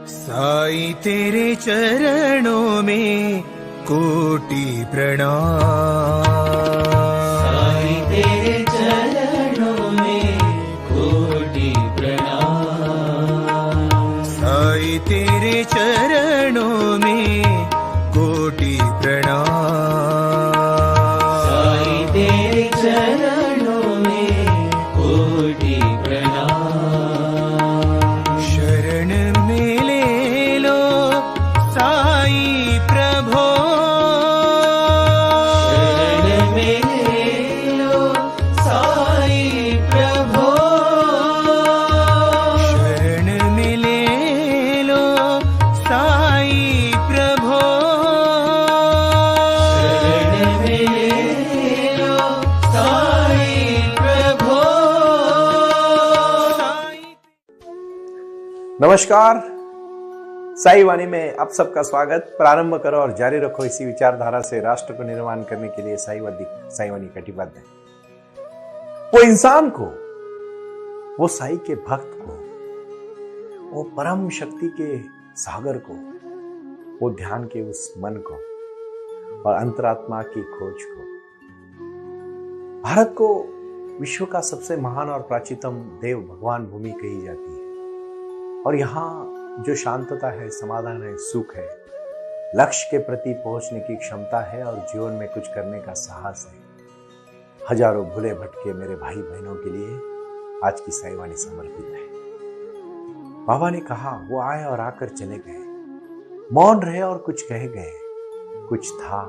साईं तेरे चरणों में कोटि प्रणाम। साईं तेरे चरणों में कोटि प्रणाम। साईं तेरे चरणों में कोटि प्रणाम। साईं तेरे चरणों में कोटि प्रणाम। शरण में ले लो साईं प्रभो। शरण में ले लो साईं प्रभो। शरण में ले लो साईं प्रभो। शरण में ले लो साईं प्रभो। नमस्कार, साई वाणी में आप सबका स्वागत। प्रारंभ करो और जारी रखो इसी विचारधारा से राष्ट्र को निर्माण करने के लिए साई वाणी कटिबद्ध है। वो इंसान को, वो साई के भक्त को, वो परम शक्ति के सागर को, वो ध्यान के उस मन को और अंतरात्मा की खोज को। भारत को विश्व का सबसे महान और प्राचीनतम देव भगवान भूमि कही जाती है और यहाँ जो शांतता है, समाधान है, सुख है, लक्ष्य के प्रति पहुंचने की क्षमता है और जीवन में कुछ करने का साहस है। हजारों भूले भटके मेरे भाई बहनों के लिए आज की साई वाणी समर्पित है। बाबा ने कहा, वो आए और आकर चले गए, मौन रहे और कुछ कह गए। कुछ था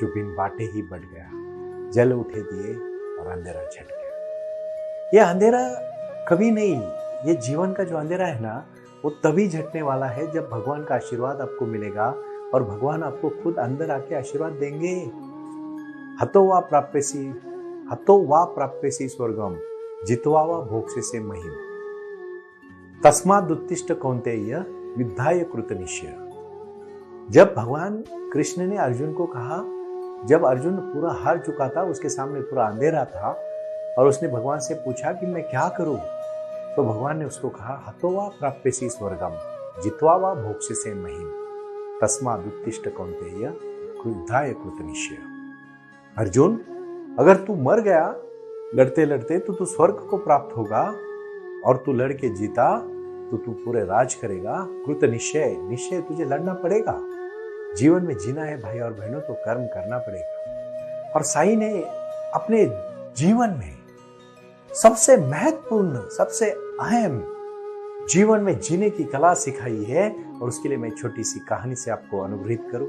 जो बिन बाटे ही बढ़ गया, जल उठे दिए और अंधेरा झट गया। ये अंधेरा कभी नहीं, ये जीवन का जो अंधेरा है ना, वो तभी झटने वाला है जब भगवान का आशीर्वाद आपको मिलेगा और भगवान आपको खुद अंदर आके आशीर्वाद देंगे। हतो वा प्राप्यसी स्वर्गम जित्वा वा भोक्ष्यसे महिम तस्माद् उत्तिष्ठ कौन्तेय युद्धाय कृतनिश्चय। जब भगवान कृष्ण ने अर्जुन को कहा, जब अर्जुन पूरा हार चुका था, उसके सामने पूरा अंधेरा था और उसने भगवान से पूछा कि मैं क्या करूं, तो भगवान ने उसको कहा, हतो वा प्राप्यसी स्वर्गम जित्वा वा भोक्ष्यसे महिम तस्माद् उत्तिष्ठ कौन्तेय युद्धाय कृतनिश्चय। अर्जुन, अगर तू मर गया लड़ते लड़ते तो तू स्वर्ग को प्राप्त होगा और तू लड़के जीता तो तू पूरे राज करेगा। कृत निश्चय तुझे लड़ना पड़ेगा। जीवन में जीना है भाई और बहनों तो कर्म करना पड़ेगा। और साई ने अपने जीवन में सबसे महत्वपूर्ण, सबसे अहम जीवन में जीने की कला सिखाई है और उसके लिए मैं छोटी सी कहानी से आपको अनुग्रहित करूं।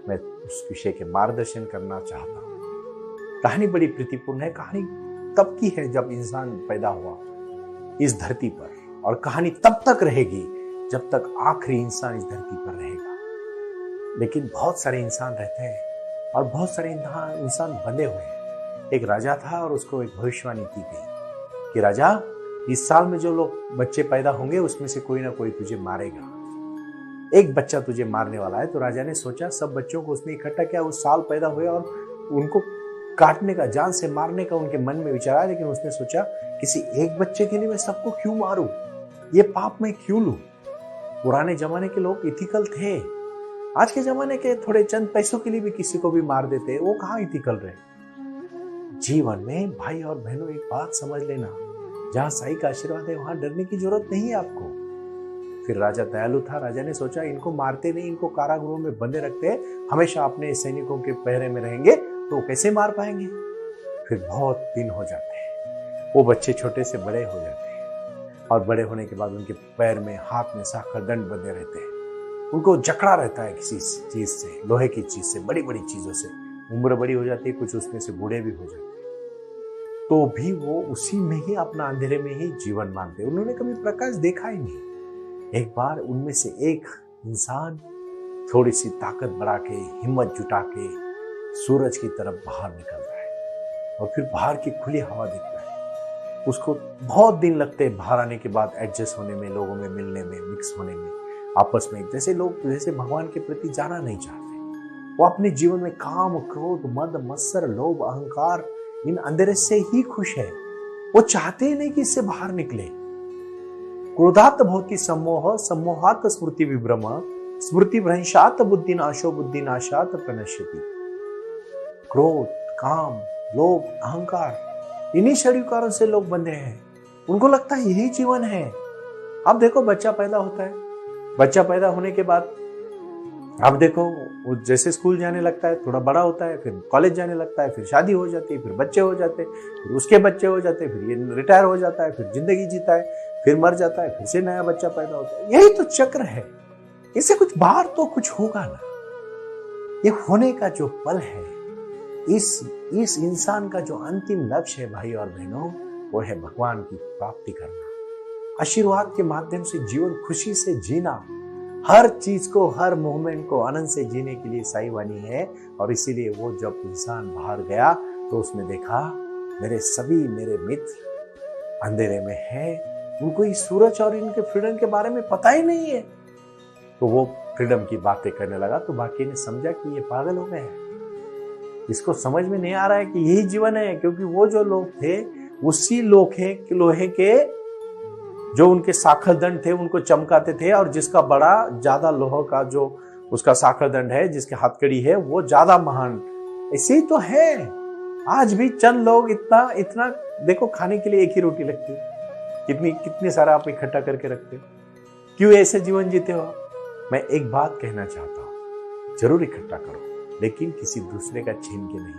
मैं उस विषय के मार्गदर्शन करना चाहता हूं। कहानी बड़ी प्रीतिपूर्ण है। कहानी तब की है जब इंसान पैदा हुआ इस धरती पर, और कहानी तब तक रहेगी जब तक आखिरी इंसान इस धरती पर रहेगा। लेकिन बहुत सारे इंसान रहते हैं और बहुत सारे इंसान बंधे हुए हैं। एक राजा था और उसको एक भविष्यवाणी की गई कि राजा, इस साल में जो लोग बच्चे पैदा होंगे उसमें से कोई ना कोई तुझे मारेगा। एक बच्चा तुझे मारने वाला है। तो राजा ने सोचा, सब बच्चों को उसने इकट्ठा किया, उस साल पैदा हुए और उनको काटने का, जान से मारने का उनके मन में विचार आया। लेकिन उसने सोचा, किसी एक बच्चे के लिए मैं सबको क्यों मारूं, ये पाप मैं क्यों लूं। पुराने जमाने के लोग इथिकल थे। आज के जमाने के थोड़े चंद पैसों के लिए भी किसी को भी मार देते, वो कहां इथिकल रहे। जीवन में भाई और बहनों एक बात समझ लेना, जहां साई का आशीर्वाद है वहां डरने की जरूरत नहीं है आपको। फिर राजा दयालु था। राजा ने सोचा, इनको मारते नहीं, इनको कारागृहों में बंदे रखते, हमेशा अपने सैनिकों के पहरे में रहेंगे तो कैसे मार पाएंगे। फिर बहुत दिन हो जाते हैं, वो बच्चे छोटे से बड़े हो जाते हैं और बड़े होने के बाद उनके पैर में, हाथ में साखर दंड बंधे रहते हैं। उनको जकड़ा रहता है किसी चीज से, लोहे की चीज से, बड़ी बड़ी चीजों से। उम्र बड़ी हो जाती है, कुछ उसमें से बूढ़े भी हो जाते हैं, तो भी वो उसी में ही, अपना अंधेरे में ही जीवन मानते। उन्होंने कभी प्रकाश देखा ही नहीं। एक बार उनमें से एक इंसान थोड़ी सी ताकत बढ़ा के, हिम्मत जुटा के सूरज की तरफ बाहर निकलता है और फिर बाहर की खुली हवा देखता है। उसको बहुत दिन लगते हैं बाहर आने के बाद एडजस्ट होने में, लोगों में मिलने में, मिक्स होने में, आपस में। जैसे लोग जैसे भगवान के प्रति जाना नहीं चाहते। वो अपने जीवन में काम, क्रोध, मद, मत्सर, लोभ, अहंकार, इन अंधेरे से ही खुश है। वो चाहते ही नहीं कि इससे बाहर निकले। क्रोधात भवति सम्मोह, सम्मोहात स्मृति विभ्रम, स्मृति भ्रंशात बुद्धिनाशो, बुद्धिनाशात प्रणश्यति। क्रोध, काम, लोभ, अहंकार, इन्हीं शरीकारों से लोग बंधे हैं। उनको लगता है यही जीवन है। अब देखो बच्चा पैदा होता है, बच्चा पैदा होने के बाद अब देखो वो जैसे स्कूल जाने लगता है, थोड़ा बड़ा होता है, फिर कॉलेज जाने लगता है, फिर शादी हो जाती है, फिर बच्चे हो जाते हैं, फिर उसके बच्चे हो जाते हैं, फिर ये रिटायर हो जाता है, फिर जिंदगी जीता है, फिर मर जाता है, फिर से नया बच्चा पैदा होता है। यही तो चक्र है। इससे कुछ बाहर तो कुछ होगा ना। ये होने का जो पल है, इस इंसान का जो अंतिम लक्ष्य है भाई और बहनों, वो है भगवान की प्राप्ति करना, आशीर्वाद के माध्यम से जीवन खुशी से जीना, हर चीज को, हर मोमेंट को आनंद से जीने के लिए साई वाणी है। और इसीलिए वो जब इंसान बाहर गया तो उसने देखा मेरे मित्र अंधेरे में हैं, उनको इस सूरज और इनके फ्रीडम के बारे में पता ही नहीं है। तो वो फ्रीडम की बातें करने लगा तो बाकी ने समझा कि ये पागल हो गए हैं, इसको समझ में नहीं आ रहा है कि यही जीवन है। क्योंकि वो जो लोग थे उसी लोहे के जो उनके साखर दंड थे उनको चमकाते थे, और जिसका बड़ा ज्यादा लोहा का जो उसका साखर दंड है, जिसके हथकड़ी है, वो ज्यादा महान। ऐसे ही तो है आज भी। चंद लोग इतना देखो, खाने के लिए एक ही रोटी लगती है, कितनी सारा आप इकट्ठा करके रखते हो। क्यों ऐसे जीवन जीते हो? मैं एक बात कहना चाहता हूं, जरूर इकट्ठा करो, लेकिन किसी दूसरे का छीन के नहीं।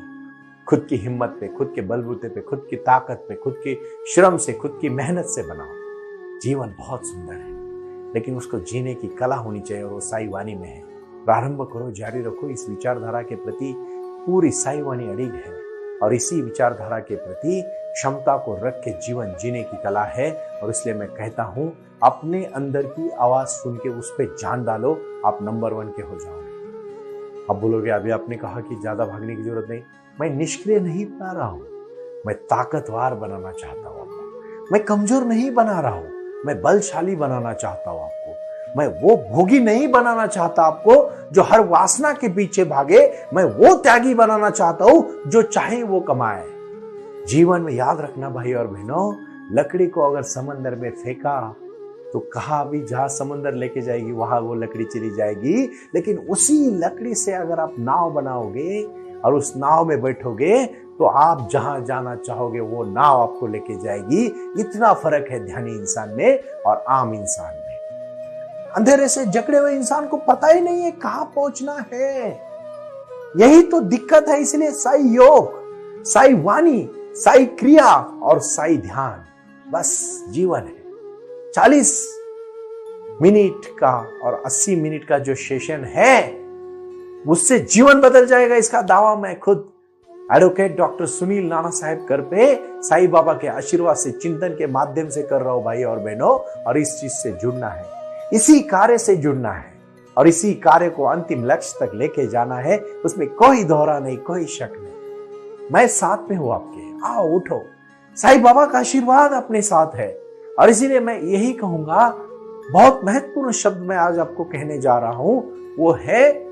खुद की हिम्मत पे, खुद के बलबूते पे, खुद की ताकत पे, खुद की श्रम से, खुद की मेहनत से बनाओ। जीवन बहुत सुंदर है, लेकिन उसको जीने की कला होनी चाहिए, और वो साई वाणी में है। प्रारंभ करो, जारी रखो। इस विचारधारा के प्रति पूरी साई वाणी अड़िग है, और इसी विचारधारा के प्रति क्षमता को रख के जीवन जीने की कला है। और इसलिए मैं कहता हूं, अपने अंदर की आवाज सुन के उस पर जान डालो, आप नंबर 1 के हो जाओगे। अब बोलोगे अभी आपने कहा कि ज्यादा भागने की जरूरत नहीं। मैं निष्क्रिय नहीं बना रहा हूं, मैं ताकतवर बनाना चाहता हूं आपको। मैं कमजोर नहीं बना रहा हूं, मैं बलशाली बनाना चाहता हूं आपको। मैं वो भोगी नहीं बनाना चाहता आपको जो हर वासना के पीछे भागे। मैं वो त्यागी बनाना चाहता हूं जो चाहे वो कमाए। जीवन में याद रखना भाई और बहनों, लकड़ी को अगर समंदर में फेंका तो कहा भी जहां समंदर लेके जाएगी वहां वो लकड़ी चली जाएगी। लेकिन उसी लकड़ी से अगर आप नाव बनाओगे और उस नाव में बैठोगे तो आप जहां जाना चाहोगे वो नाव आपको लेके जाएगी। इतना फर्क है ध्यानी इंसान में और आम इंसान में। अंधेरे से जकड़े हुए इंसान को पता ही नहीं है कहां पहुंचना है। यही तो दिक्कत है। इसलिए साई योग, साई वाणी, साई क्रिया और साई ध्यान बस जीवन है। 40 मिनट का और 80 मिनट का जो सेशन है उससे जीवन बदल जाएगा। इसका दावा मैं खुद एडवोकेट डॉक्टर सुनील नाना साहेब कर पे साईं बाबा के आशीर्वाद से, चिंतन के माध्यम से कर रहा हूं भाई और बहनों। और इस चीज से जुड़ना है, इसी कार्य से जुड़ना है और इसी कार्य को अंतिम लक्ष्य तक लेके जाना है। उसमें कोई दोहरा नहीं, कोई शक नहीं। मैं साथ में हूं आपके, आओ उठो। साईं बाबा का आशीर्वाद अपने साथ है। और इसीलिए मैं यही कहूंगा, बहुत महत्वपूर्ण शब्द मैं आज आपको कहने जा रहा हूं, वो है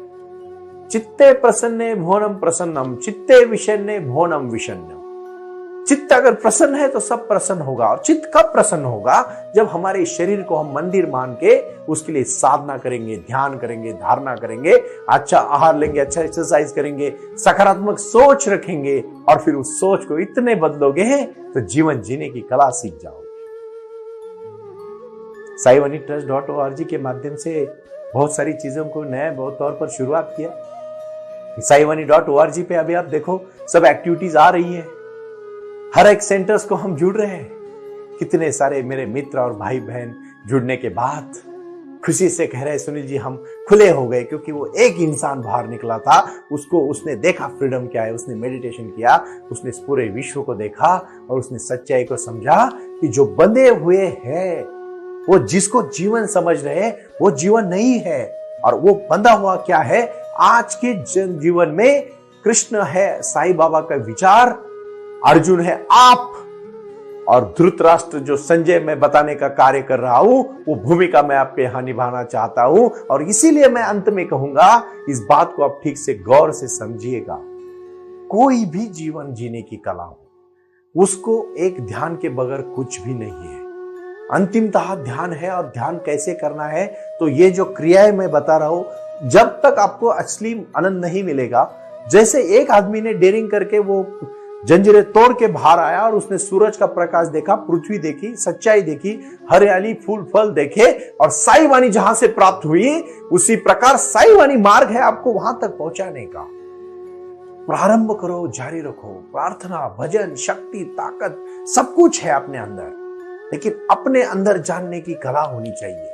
चित्ते प्रसन्ने भुवनम प्रसन्नम, चित्ते विषन्ने भुवनम विषन्नम। चित्त अगर प्रसन्न है तो सब प्रसन्न होगा। और चित्त कब प्रसन्न होगा? जब हमारे शरीर को हम मंदिर मान के उसके लिए साधना करेंगे, ध्यान करेंगे, धारणा करेंगे, अच्छा आहार लेंगे, अच्छा एक्सरसाइज करेंगे, सकारात्मक सोच रखेंगे और फिर उस सोच को इतने बदलोगे तो जीवन जीने की कला सीख जाओगे। saivanittrust.org के माध्यम से बहुत सारी चीजों को नए तौर पर शुरुआत किया। saivanit.org पे अभी आप देखो सब एक्टिविटीज आ रही है। हर एक सेंटर्स को हम जुड़ रहे हैं। कितने सारे मेरे मित्र और भाई बहन जुड़ने के बाद खुशी से कह रहे हैं, सुनील जी हम खुले हो गए। क्योंकि वो एक इंसान बाहर निकला था, उसने देखा फ्रीडम क्या है, उसने मेडिटेशन किया, उसने पूरे विश्व को देखा और उसने सच्चाई को समझा कि जो बंधे हुए हैं, वो जिसको जीवन समझ रहे हैं वो जीवन नहीं है। और वो बंधा हुआ क्या है? आज के जीवन में कृष्ण है साईं बाबा का विचार, अर्जुन है आप, और धृतराष्ट्र जो संजय में बताने का कार्य कर रहा हूं वो भूमिका मैं आपके यहां निभाना चाहता हूं। और इसीलिए मैं अंत में कहूंगा, इस बात को आप ठीक से गौर से समझिएगा। कोई भी जीवन जीने की कला हो, उसको एक ध्यान के बगैर कुछ भी नहीं है। अंतिमतः ध्यान है। और ध्यान कैसे करना है, तो ये जो क्रियाएं मैं बता रहा हूं, जब तक आपको असली आनंद नहीं मिलेगा। जैसे एक आदमी ने डेयरिंग करके वो जंजीरें तोड़ के बाहर आया और उसने सूरज का प्रकाश देखा, पृथ्वी देखी, सच्चाई देखी, हरियाली, फूल फल देखे, और साई वाणी जहां से प्राप्त हुई, उसी प्रकार साई वाणी मार्ग है आपको वहां तक पहुंचाने का। प्रारंभ करो, जारी रखो। प्रार्थना, भजन, शक्ति, ताकत सब कुछ है अपने अंदर, लेकिन अपने अंदर जानने की कला होनी चाहिए।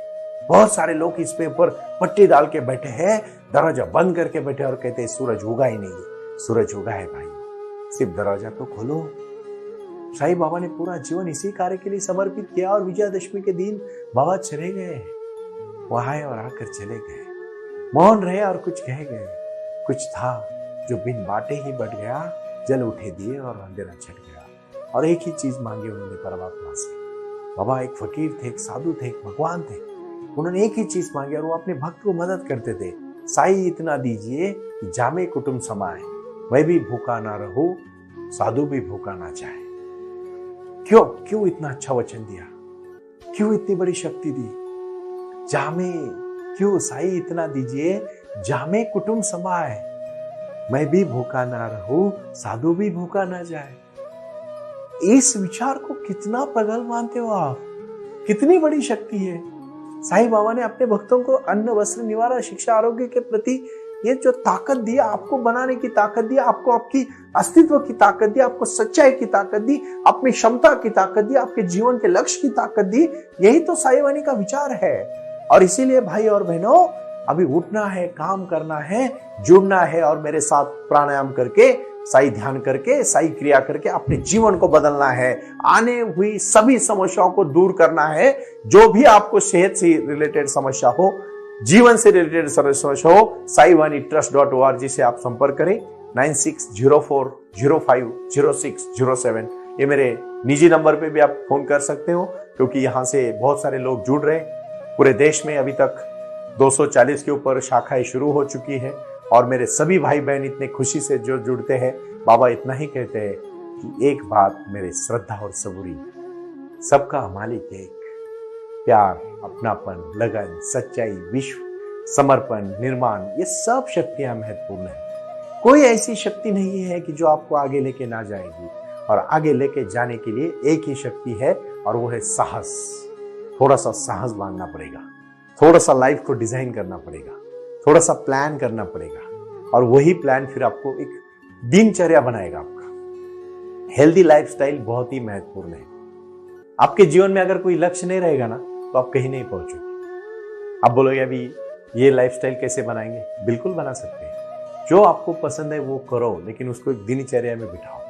बहुत सारे लोग इस पे ऊपर पट्टी डाल के बैठे हैं, दरवाजा बंद करके बैठे और कहते हैं सूरज उगा ही नहीं है। सूरज उगा है भाई, सिर्फ दरवाजा तो खोलो। साईं बाबा ने पूरा जीवन इसी कार्य के लिए समर्पित किया, और विजयादशमी के दिन बाबा चले गए, वो आए और आकर चले गए, मौन रहे और कुछ कह गए। कुछ था जो बिन बाटे ही बढ़ गया, जल उठे दिए और अंधेरा छट गया। और एक ही चीज मांगी उन्होंने परमात्मा से। बाबा एक फकीर थे, एक साधु थे, एक भगवान थे। उन्होंने एक ही चीज मांगी और वो अपने भक्त को मदद करते थे। साई इतना दीजिए कि जामे कुटुंब समाए, मैं भी भूखा ना रहूं, साधु भी भूखा ना जाए। क्यों इतना अच्छा वचन दिया, क्यों इतनी बड़ी शक्ति दी? जामे, क्यों साई इतना दीजिए, जामे कुटुंब समाए, मैं भी भूखा ना रहूं, साधु भी भूखा ना जाए। इस विचार को कितना प्रगल्भ मानते हो आप? कितनी बड़ी शक्ति है। साईं बाबा ने अपने भक्तों को अन्न, वस्त्र, निवारा, शिक्षा, आरोग्य के प्रति ये जो ताकत दी, आपको बनाने की ताकत दी, आपको आपकी अस्तित्व की ताकत दी, आपको सच्चाई की ताकत दी, अपनी क्षमता की ताकत दी, आपके जीवन के लक्ष्य की ताकत दी। यही तो साईं वाणी का विचार है। और इसीलिए भाई और बहनों, अभी उठना है, काम करना है, जुड़ना है, और मेरे साथ प्राणायाम करके, साई ध्यान करके, साई क्रिया करके अपने जीवन को बदलना है। आने हुई सभी समस्याओं को दूर करना है। जो भी आपको सेहत से रिलेटेड समस्या हो, जीवन से रिलेटेड समस्या हो, saiwanitrust.org से आप संपर्क करें। 9604050607 ये मेरे निजी नंबर पे भी आप फोन कर सकते हो, क्योंकि यहाँ से बहुत सारे लोग जुड़ रहे हैं। पूरे देश में अभी तक 240 के ऊपर शाखाएं शुरू हो चुकी है, और मेरे सभी भाई बहन इतने खुशी से जो जुड़ते हैं। बाबा इतना ही कहते हैं कि एक बात मेरे श्रद्धा और सबूरी, सबका मालिक एक, प्यार, अपनापन, लगन, सच्चाई, विश्व, समर्पण, निर्माण, ये सब शक्तियां महत्वपूर्ण है। कोई ऐसी शक्ति नहीं है कि जो आपको आगे लेके ना जाएगी, और आगे लेके जाने के लिए एक ही शक्ति है, और वो है साहस। थोड़ा सा साहस मांगना पड़ेगा, थोड़ा सा लाइफ को डिजाइन करना पड़ेगा, थोड़ा सा प्लान करना पड़ेगा, और वही प्लान फिर आपको एक दिनचर्या बनाएगा। आपका हेल्दी लाइफस्टाइल बहुत ही महत्वपूर्ण है। आपके जीवन में अगर कोई लक्ष्य नहीं रहेगा ना, तो आप कहीं नहीं पहुंचोगे। आप बोलोगे अभी ये लाइफस्टाइल कैसे बनाएंगे? बिल्कुल बना सकते हैं। जो आपको पसंद है वो करो, लेकिन उसको एक दिनचर्या में बिठाओ।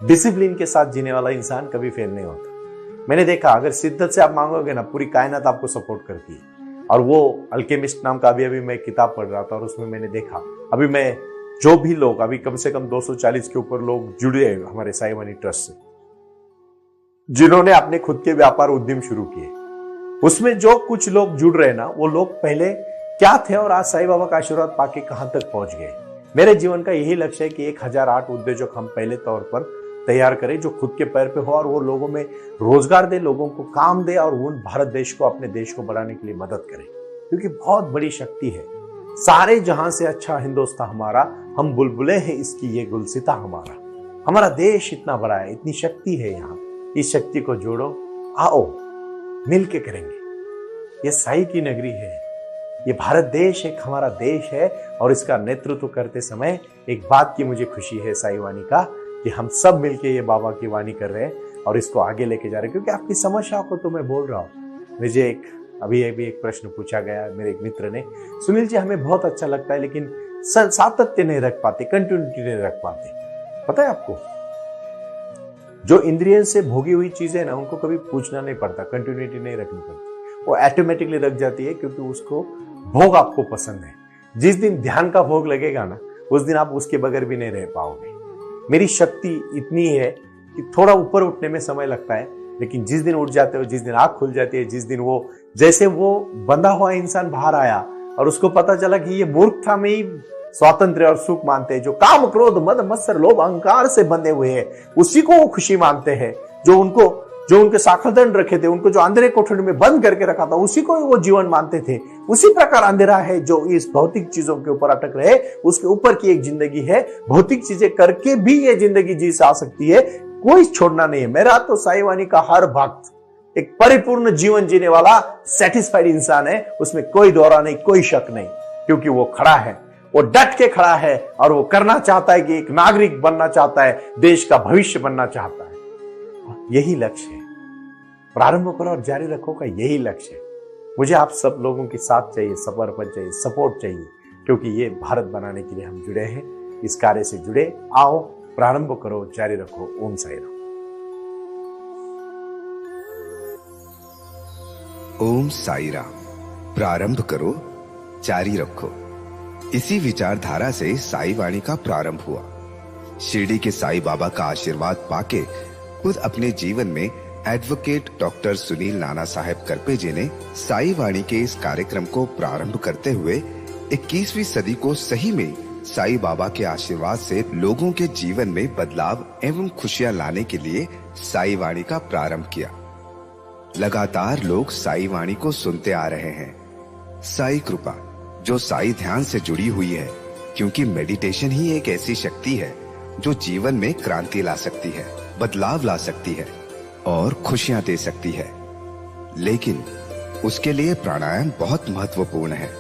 डिसिप्लिन के साथ जीने वाला इंसान कभी फेल नहीं होता। मैंने देखा, अगर शिद्दत से आप मांगोगे ना, पूरी कायनात आपको सपोर्ट करती है। और वो अल्केमिस्ट नाम का अभी मैं किताब पढ़ रहा था, और उसमें मैंने देखा, अभी मैं जो भी लोग, अभी कम से कम 240 के ऊपर लोग जुड़े हैं हमारे साईं वाणी ट्रस्ट से, जिन्होंने अपने खुद के व्यापार उद्यम शुरू किए। उसमें जो कुछ लोग जुड़ रहे हैं ना, वो लोग पहले क्या थे और आज साईं बाबा का आशीर्वाद पाके कहां तक पहुंच गए। मेरे जीवन का यही लक्ष्य है कि 1008 उद्योजक हम पहले तौर पर तैयार करें, जो खुद के पैर पे हो, और वो लोगों में रोजगार दे, लोगों को काम दे, और उन भारत देश को, अपने देश को बढ़ाने के लिए मदद करें। क्योंकि बहुत बड़ी शक्ति है। सारे जहां से अच्छा हिंदुस्तान हमारा, हम बुलबुले हैं इसकी ये गुलसिता हमारा। हमारा देश इतना बड़ा है, इतनी शक्ति है यहाँ। इस शक्ति को जोड़ो, आओ मिलके करेंगे। ये साई की नगरी है, ये भारत देश एक हमारा देश है, और इसका नेतृत्व करते समय एक बात की मुझे खुशी है साई वाणी का, कि हम सब मिलके ये बाबा की वाणी कर रहे हैं और इसको आगे लेके जा रहे हैं। क्योंकि आपकी समस्याओं को तो मैं बोल रहा हूँ। मुझे अभी एक प्रश्न पूछा गया मेरे एक मित्र ने, सुनील जी हमें बहुत अच्छा लगता है, लेकिन सातत्य नहीं रख पाते, कंटिन्यूटी नहीं रख पाते। पता है आपको, जो इंद्रिय से भोगी हुई चीजें ना, उनको कभी पूछना नहीं पड़ता, कंटिन्यूटी नहीं रखनी पड़ती, वो ऑटोमेटिकली रख जाती है, क्योंकि उसको भोग आपको पसंद है। जिस दिन ध्यान का भोग लगेगा ना, उस दिन आप उसके बगैर भी नहीं रह पाओगे। मेरी शक्ति इतनी है कि थोड़ा ऊपर उठने में समय लगता है, लेकिन जिस दिन उठ जाते हो, जिस दिन आंख खुल जाती है, जिस दिन वो जैसे वो बंधा हुआ इंसान बाहर आया और उसको पता चला कि ये मूर्खता में ही स्वातंत्र्य और सुख मानते हैं, जो काम, क्रोध, मद, मत्सर, लोभ, अहंकार से बंधे हुए हैं, उसी को वो खुशी मानते हैं। जो उनको जो उनके साखरदंड रखे थे, उनको जो अंधेरे कोठरी में बंद करके रखा था, उसी को वो जीवन मानते थे। उसी प्रकार अंधेरा है जो इस भौतिक चीजों के ऊपर अटक रहे, उसके ऊपर की एक जिंदगी है। भौतिक चीजें करके भी ये जिंदगी जी जा सकती है, कोई छोड़ना नहीं है। मेरा तो साईं वाणी का हर भक्त एक परिपूर्ण जीवन जीने वाला सेटिस्फाइड इंसान है, उसमें कोई दौरा नहीं, कोई शक नहीं, क्योंकि वो खड़ा है, वो डट के खड़ा है और वो करना चाहता है कि एक नागरिक बनना चाहता है, देश का भविष्य बनना चाहता है। यही लक्ष्य है, प्रारंभ करो और जारी रखो का यही लक्ष्य है। मुझे आप सब लोगों की साथ चाहिए, समर्पण चाहिए, सपोर्ट चाहिए, क्योंकि ये भारत बनाने के लिए हम जुड़े हैं, इस कार्य से जुड़े। आओ, प्रारंभ करो, जारी रखो। ओम साई राम। ओम साई राम। प्रारंभ करो, जारी रखो। इसी विचारधारा से साई वाणी का प्रारंभ हुआ। शिरडी के साई बाबा का आशीर्वाद पाके खुद अपने जीवन में एडवोकेट डॉक्टर सुनील नाना साहेब करपे जी ने साई वाणी के इस कार्यक्रम को प्रारंभ करते हुए 21वीं सदी को सही में साई बाबा के आशीर्वाद से लोगों के जीवन में बदलाव एवं खुशियां लाने के लिए साई वाणी का प्रारंभ किया। लगातार लोग साई वाणी को सुनते आ रहे हैं। साई कृपा जो साई ध्यान से जुड़ी हुई है, क्योंकि मेडिटेशन ही एक ऐसी शक्ति है जो जीवन में क्रांति ला सकती है, बदलाव ला सकती है और खुशियां दे सकती है। लेकिन उसके लिए प्राणायाम बहुत महत्वपूर्ण है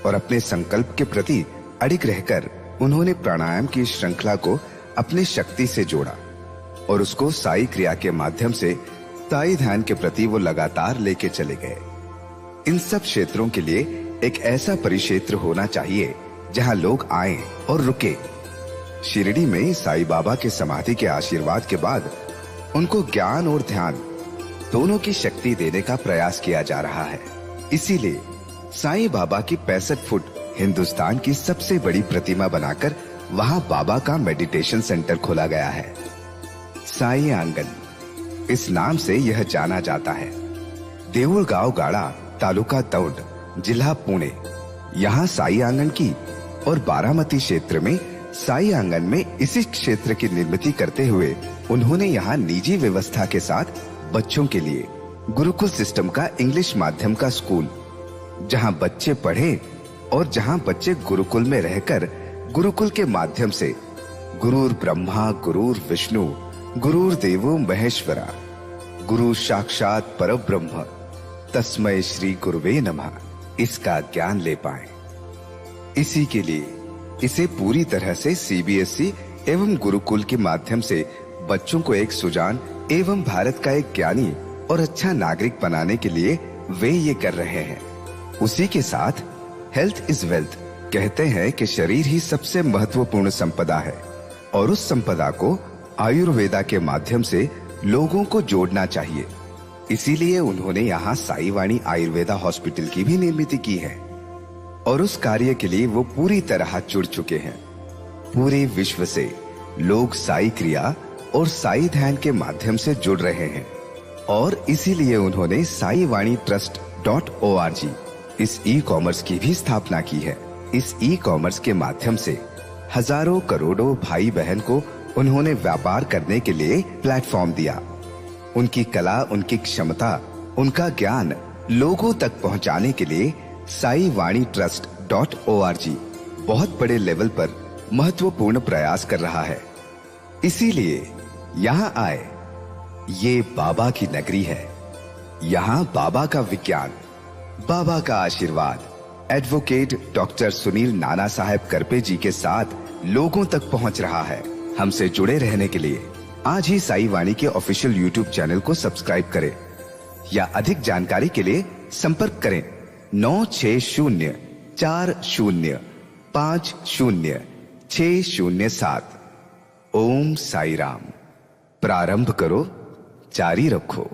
और अपने संकल्प के प्रति अडिग रहकर उन्होंने प्राणायाम की श्रृंखला को अपने शक्ति से जोड़ा और उसको साई क्रिया के माध्यम से साई ध्यान के प्रति वो लगातार लेके चले गए। इन सब क्षेत्रों के लिए एक ऐसा परिक्षेत्र होना चाहिए जहां लोग आए और रुके। शिरडी में साई बाबा के समाधि के आशीर्वाद के बाद उनको ज्ञान और ध्यान दोनों की शक्ति देने का प्रयास किया जा रहा है। इसीलिए साईं बाबा की 65 फुट हिंदुस्तान की सबसे बड़ी प्रतिमा बनाकर वहां बाबा का मेडिटेशन सेंटर खोला गया है। साई आंगन इस नाम से यह जाना जाता है। देऊळगाव गाड़ा, तालुका दौंड, जिला पुणे, यहाँ साई आंगन की और बारामती क्षेत्र में साई आंगन में इसी क्षेत्र की निर्मित करते हुए उन्होंने यहाँ निजी व्यवस्था के साथ बच्चों के लिए गुरुकुल सिस्टम का इंग्लिश माध्यम का स्कूल, जहाँ बच्चे पढ़े और जहाँ बच्चे गुरुकुल में रहकर गुरुकुल के माध्यम से गुरुर ब्रह्मा गुरुर विष्णु गुरुर देवो महेश्वरा गुरु साक्षात परब्रह्म तस्मै श्री गुरुवे नमः इसका ज्ञान ले पाए। इसी के लिए इसे पूरी तरह से सीबीएसई एवं गुरुकुल के माध्यम से बच्चों को एक सुजान एवं भारत का एक ज्ञानी और अच्छा नागरिक बनाने के लिए वे ये कर रहे हैं। उसी के साथ हेल्थ इज वेल्थ कहते हैं कि शरीर ही सबसे महत्वपूर्ण संपदा है और उस संपदा को आयुर्वेदा के माध्यम से लोगों को जोड़ना चाहिए। इसीलिए उन्होंने यहाँ साई वाणी आयुर्वेदा हॉस्पिटल की भी निर्मित की है और उस कार्य के लिए वो पूरी तरह जुड़ चुके हैं। पूरे विश्व से लोग साई क्रिया और साई ध्यान के माध्यम से जुड़ रहे हैं और इसीलिए उन्होंने साई वाणी trust.org इस ई कॉमर्स की भी स्थापना की है। इस ई कॉमर्स के माध्यम से हजारों करोड़ों भाई बहन को उन्होंने व्यापार करने के लिए प्लेटफॉर्म दिया। उनकी कला, उनकी क्षमता, उनका ज्ञान लोगों तक पहुंचाने के लिए साई वाणी trust.org बहुत बड़े लेवल पर महत्वपूर्ण प्रयास कर रहा है। इसीलिए यहाँ आए। ये बाबा की नगरी है। यहाँ बाबा का विज्ञान, बाबा का आशीर्वाद एडवोकेट डॉक्टर सुनील नाना साहेब करपे जी के साथ लोगों तक पहुंच रहा है। हमसे जुड़े रहने के लिए आज ही साई वाणी के ऑफिशियल यूट्यूब चैनल को सब्सक्राइब करें या अधिक जानकारी के लिए संपर्क करें 9604050607। ओम साई राम। प्रारंभ करो, जारी रखो।